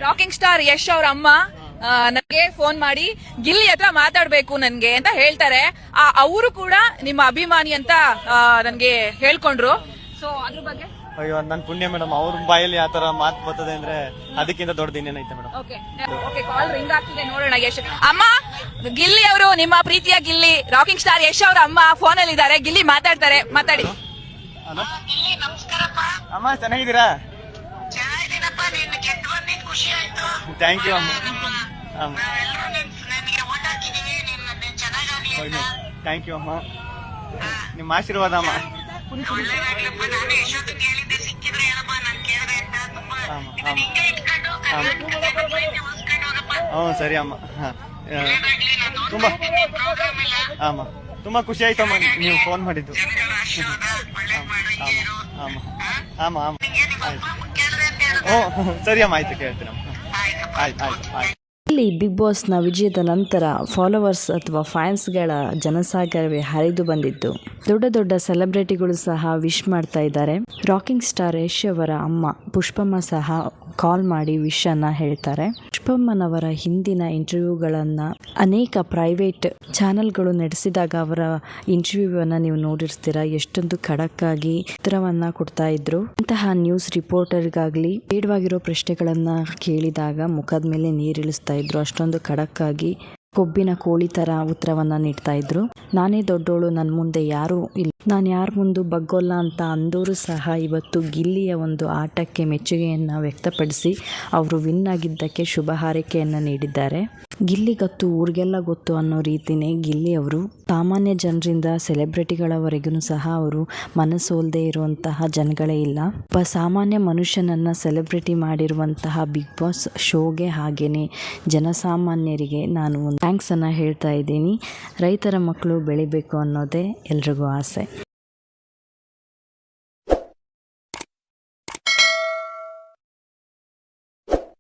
Rocking star Yash ಅವ್ರ ಅಮ್ಮ ನನಗೆ ಫೋನ್ ಮಾಡಿ ಗಿಲ್ಲಿ ಹತ್ರ ಮಾತಾಡ್ಬೇಕು ನನ್ಗೆ ಅಂತ ಹೇಳ್ತಾರೆ. ಅವರು ಕೂಡ ನಿಮ್ಮ ಅಭಿಮಾನಿ ಅಂತ ನನ್ಗೆ ಹೇಳ್ಕೊಂಡ್ರು. ಸೊ ಅದ್ರ ಬಗ್ಗೆ ಅಯ್ಯೋ ನನ್ ಪುಣ್ಯ ಮೇಡಮ್, ಅವ್ರ ಬಾಯಲ್ಲಿ ಆತರ ಮಾತು ಬರ್ತದೆ ಅಂದ್ರೆ ಅದಕ್ಕಿಂತ ದೊಡ್ಡದು ಇನ್ನೇನೈತೆ ಮೇಡಮ್. ಓಕೆ ಕಾಲ್ ರಿಂಗ್ ಆಗ್ತಿದೆ, ನೋಡೋಣ. ಯಶ್ ಅಮ್ಮ, ಗಿಲ್ಲಿ ಅವರು, ನಿಮ್ಮ ಪ್ರೀತಿಯ ಗಿಲ್ಲಿ, ರಾಕಿಂಗ್ ಸ್ಟಾರ್ ಯಶ್ ಅವ್ರ ಅಮ್ಮ ಫೋನ್ ಅಲ್ಲಿ ಇದ್ದಾರೆ. ಗಿಲ್ಲಿ ಮಾತಾಡ್ತಾರೆ, ಮಾತಾಡಿ. ಅಮ್ಮ ಚೆನ್ನಾಗಿದ್ದೀರಾ? ಥ್ಯಾಂಕ್ ಯು ಅಮ್ಮ. ಥ್ಯಾಂಕ್ ಯು ಅಮ್ಮ, ನಿಮ್ಮ ಆಶೀರ್ವಾದ ಅಮ್ಮ. ಸರಿ ಅಮ್ಮ. ತುಂಬಾ ಅಮ್ಮ ತುಂಬಾ ಖುಷಿ ಆಯ್ತು ಅಮ್ಮ ನೀವು ಫೋನ್ ಮಾಡಿದ್ದು. ಆಮ ಆಮ ಸರಿ ಅಮ್ಮ, ಆಯ್ತು ಕೇಳ್ತೀನಿ ಅಮ್ಮ. ಆಯ್ತು ಆಯ್ತು ಆಯ್ತು. ಇಲ್ಲಿ ಬಿಗ್ ಬಾಸ್ನ ವಿಜಯದ ನಂತರ ಫಾಲೋವರ್ಸ್ ಅಥವಾ ಫ್ಯಾನ್ಸ್ಗಳ ಜನಸಾಗರವೇ ಹರಿದು ಬಂದಿದ್ದು. ದೊಡ್ಡ ದೊಡ್ಡ ಸೆಲೆಬ್ರಿಟಿಗಳು ಸಹ ವಿಶ್ ಮಾಡ್ತಾ ಇದ್ದಾರೆ. ರಾಕಿಂಗ್ ಸ್ಟಾರ್ ಯಶ್ ಅವರ ಅಮ್ಮ ಪುಷ್ಪಮ್ಮ ಸಹ ಕಾಲ್ ಮಾಡಿ ವಿಶ್ ಅನ್ನ ಹೇಳ್ತಾರೆ. ಪುಷ್ಪಮ್ಮನವರ ಹಿಂದಿನ ಇಂಟರ್ವ್ಯೂಗಳನ್ನು ಅನೇಕ ಪ್ರೈವೇಟ್ ಚಾನೆಲ್ಗಳು ನಡೆಸಿದಾಗ ಅವರ ಇಂಟರ್ವ್ಯೂವನ್ನು ನೀವು ನೋಡಿರ್ತೀರ. ಎಷ್ಟೊಂದು ಖಡಕ್ ಆಗಿ ಉತ್ತರವನ್ನ ಕೊಡ್ತಾ ಇದ್ರು. ಇಂತಹ ನ್ಯೂಸ್ ರಿಪೋರ್ಟರ್ಗಾಗ್ಲಿ ಬೇಡವಾಗಿರೋ ಪ್ರಶ್ನೆಗಳನ್ನ ಕೇಳಿದಾಗ ಮುಖದ ಮೇಲೆ ನೀರಿಳಿಸ್ತಾ ಇದ್ರು. ಅಷ್ಟೊಂದು ಖಡಕ್ ಆಗಿ ಕೊಬ್ಬಿನ ಕೋಳಿ ತರ ಉತ್ತರವನ್ನ ನೀಡ್ತಾ ಇದ್ರು. ನಾನೇ ದೊಡ್ಡೋಳು, ನನ್ನ ಮುಂದೆ ಯಾರೂ ಇಲ್ಲ, ನಾನು ಯಾರ ಮುಂದೆ ಬಗ್ಗೋಲ್ಲ ಅಂತ ಅಂದವರು ಸಹ ಇವತ್ತು ಗಿಲ್ಲಿಯ ಒಂದು ಆಟಕ್ಕೆ ಮೆಚ್ಚುಗೆಯನ್ನು ವ್ಯಕ್ತಪಡಿಸಿ ಅವರು ವಿನ್ ಆಗಿದ್ದಕ್ಕೆ ಶುಭ ಹಾರೈಕೆಯನ್ನು ನೀಡಿದ್ದಾರೆ. ಗಿಲ್ಲಿ ಗೊತ್ತು ಊರಿಗೆಲ್ಲ ಗೊತ್ತು ಅನ್ನೋ ರೀತಿನೇ ಗಿಲ್ಲಿ ಅವರು ಸಾಮಾನ್ಯ ಜನರಿಂದ ಸೆಲೆಬ್ರಿಟಿಗಳವರೆಗೂ ಸಹ ಅವರು ಮನಸೋಲ್ದೇ ಇರುವಂತಹ ಜನಗಳೇ ಇಲ್ಲ. ಒಬ್ಬ ಸಾಮಾನ್ಯ ಮನುಷ್ಯನನ್ನು ಸೆಲೆಬ್ರಿಟಿ ಮಾಡಿರುವಂತಹ ಬಿಗ್ ಬಾಸ್ ಶೋಗೆ ಹಾಗೇನೆ ಜನಸಾಮಾನ್ಯರಿಗೆ ನಾನು ಥ್ಯಾಂಕ್ಸ್ ಅನ್ನು ಹೇಳ್ತಾ ಇದ್ದೀನಿ. ರೈತರ ಮಕ್ಕಳು ಬೆಳಿಬೇಕು ಅನ್ನೋದೇ ಎಲ್ರಿಗೂ ಆಸೆ.